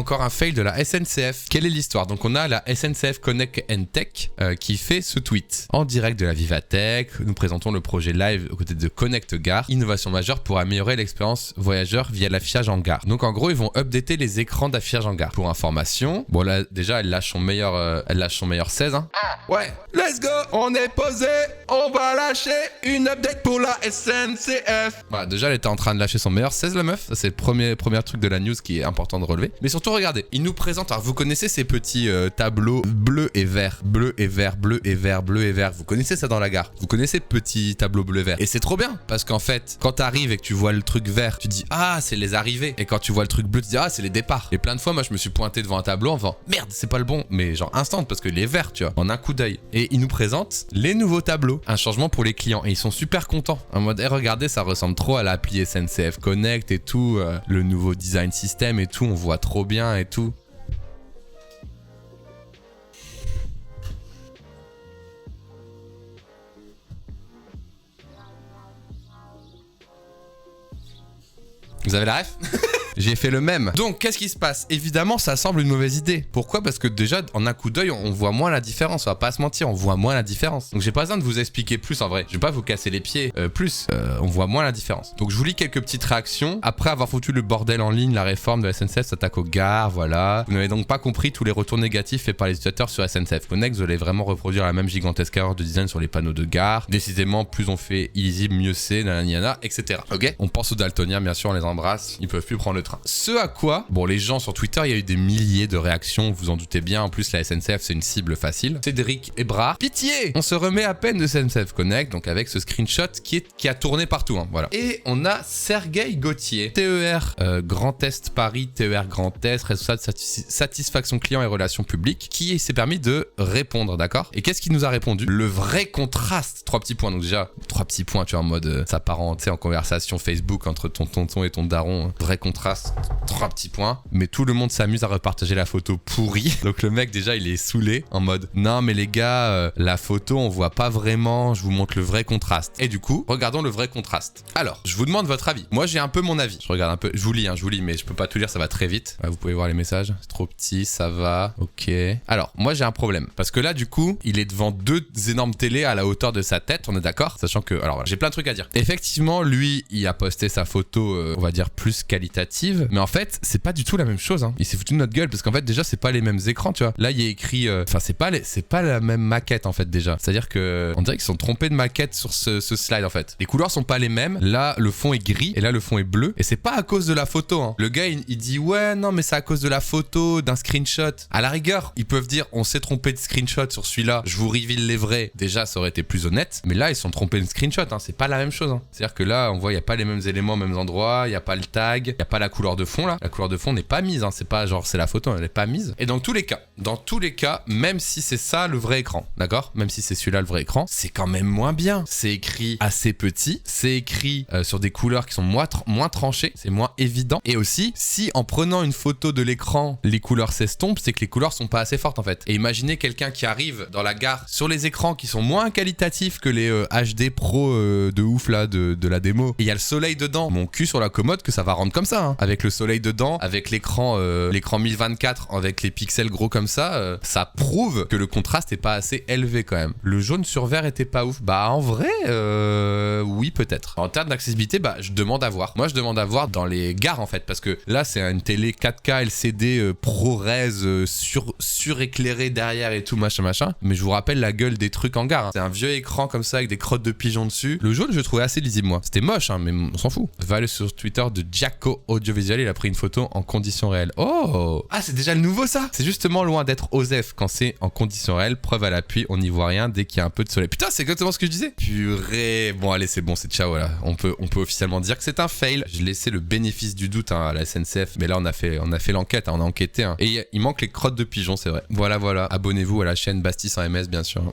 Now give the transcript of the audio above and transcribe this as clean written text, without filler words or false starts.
encore un fail de la SNCF. Quelle est l'histoire? Donc on a la SNCF Connect and Tech qui fait ce tweet. En direct de la Vivatech, nous présentons le projet live aux côtés de Connect Gare. Innovation majeure pour améliorer l'expérience voyageur via l'affichage en gare. Donc en gros, ils vont updater les écrans d'affichage en gare. Pour information, bon là déjà elle lâche son meilleur 16. Hein. Ouais, let's go, on est posé, on va lâcher une update pour la SNCF. Voilà, déjà elle était en train de lâcher son meilleur 16 la meuf. Ça c'est le premier truc de la news qui est important de relever. Mais surtout regardez, il nous présente, alors vous connaissez ces petits tableaux bleu et vert, bleu et vert, bleu et vert, bleu et vert. Vous connaissez ça dans la gare. Vous connaissez petits tableaux bleu et vert. Et c'est trop bien parce qu'en fait, quand t'arrives et que tu vois le truc vert, tu dis ah c'est les arrivées. Et quand tu vois le truc bleu, tu dis ah c'est les départs. Et plein de fois moi je me suis pointé devant un tableau en faisant merde c'est pas le bon, mais genre instant parce qu'il est vert tu vois, en un coup d'œil. Et il nous présente les nouveaux tableaux, un changement pour les clients et ils sont super contents. En mode hey, regardez ça ressemble trop à l'appli SNCF Connect et tout, le nouveau design system et tout, on voit trop bien et tout. Vous avez la ref? J'ai fait le même. Donc, qu'est-ce qui se passe? Évidemment, ça semble une mauvaise idée. Pourquoi? Parce que déjà, en un coup d'œil, on voit moins la différence. On va pas se mentir, on voit moins la différence. Donc, j'ai pas besoin de vous expliquer plus en vrai. Je vais pas vous casser les pieds plus. On voit moins la différence. Donc, je vous lis quelques petites réactions. Après avoir foutu le bordel en ligne, la réforme de la SNCF s'attaque aux gares, voilà. Vous n'avez donc pas compris tous les retours négatifs faits par les utilisateurs sur SNCF Connect. Vous allez vraiment reproduire la même gigantesque erreur de design sur les panneaux de gare. Décidément, plus on fait illisible, mieux c'est, nanana, etc. Ok? On pense aux daltoniens, bien sûr, on les embrasse. Ils peuvent plus prendre le train. Ce à quoi, bon, les gens sur Twitter, il y a eu des milliers de réactions, vous en doutez bien. En plus, la SNCF, c'est une cible facile. Cédric Ebrard, pitié! On se remet à peine de SNCF Connect, donc avec ce screenshot qui a tourné partout, hein, voilà. Et on a Sergueï Gauthier, TER Grand Est Paris, TER Grand Est, responsable de satisfaction client et relations publiques, qui s'est permis de répondre, d'accord? Et qu'est-ce qu'il nous a répondu? Le vrai contraste, 3 petits points. Donc déjà, 3 petits points, tu vois, en mode ça part en conversation Facebook entre ton tonton et ton daron. Vrai contraste, 3 petits points. Mais tout le monde s'amuse à repartager la photo pourrie. Donc le mec déjà il est saoulé en mode non mais les gars, la photo on voit pas vraiment, je vous montre le vrai contraste. Et du coup, regardons le vrai contraste. Alors, je vous demande votre avis. Moi j'ai un peu mon avis. Je regarde un peu, je vous lis, mais je peux pas tout lire, ça va très vite. Vous pouvez voir les messages, c'est trop petit, ça va, ok. Alors, moi j'ai un problème. Parce que là du coup, il est devant 2 énormes télés à la hauteur de sa tête, on est d'accord? Sachant que, alors voilà, j'ai plein de trucs à dire. Effectivement, lui, il a posté sa photo, on va dire plus qualitative. Mais en fait, c'est pas du tout la même chose. Hein. Il s'est foutu de notre gueule parce qu'en fait, déjà, c'est pas les mêmes écrans, tu vois. Là, il y a écrit, enfin, c'est pas la même maquette en fait déjà. C'est-à-dire que on dirait qu'ils sont trompés de maquette sur ce slide en fait. Les couleurs sont pas les mêmes. Là, le fond est gris et là, le fond est bleu. Et c'est pas à cause de la photo. Hein. Le gars, il dit ouais, non, mais c'est à cause de la photo, d'un screenshot. À la rigueur, ils peuvent dire on s'est trompé de screenshot sur celui-là. Je vous reveal les vrais. Déjà, ça aurait été plus honnête. Mais là, ils sont trompés de screenshot. Hein. C'est pas la même chose. Hein. C'est-à-dire que là, on voit, il y a pas les mêmes éléments aux mêmes endroits. Il y a pas le tag. Il y a pas la couleur de fond là. La couleur de fond n'est pas mise. Hein. C'est pas genre c'est la photo, elle n'est pas mise. Et dans tous les cas, même si c'est ça le vrai écran, d'accord? Même si c'est celui-là le vrai écran, c'est quand même moins bien. C'est écrit assez petit. C'est écrit sur des couleurs qui sont moins tranchées. C'est moins évident. Et aussi, si en prenant une photo de l'écran, les couleurs s'estompent, c'est que les couleurs sont pas assez fortes en fait. Et imaginez quelqu'un qui arrive dans la gare sur les écrans qui sont moins qualitatifs que les HD Pro de ouf là de la démo. Et il y a le soleil dedans. Mon cul sur la commode que ça va rendre comme ça. Hein. Avec le soleil dedans, avec l'écran 1024, avec les pixels gros comme ça, ça prouve que le contraste est pas assez élevé quand même. Le jaune sur vert était pas ouf. Bah en vrai, oui peut-être. En termes d'accessibilité, bah je demande à voir. Moi je demande à voir dans les gares en fait, parce que là c'est une télé 4K LCD ProRes suréclairée derrière et tout machin. Mais je vous rappelle la gueule des trucs en gare. Hein. C'est un vieux écran comme ça avec des crottes de pigeons dessus. Le jaune je le trouvais assez lisible moi. C'était moche hein, mais on s'en fout. Va aller sur Twitter de Jaco Audiovisuel, il a pris une photo en conditions réelles. Oh! Ah c'est déjà le nouveau ça! C'est justement loin d'être OSEF quand c'est en conditions réelles, preuve à l'appui, on n'y voit rien dès qu'il y a un peu de soleil. Putain c'est exactement ce que je disais! Purée! Bon allez c'est bon, c'est ciao là. On peut officiellement dire que c'est un fail. J'ai laissé le bénéfice du doute hein, à la SNCF, mais là on a fait l'enquête, hein, on a enquêté. Hein. Et il manque les crottes de pigeons, c'est vrai. Voilà. Abonnez-vous à la chaîne Bastille sans MS bien sûr.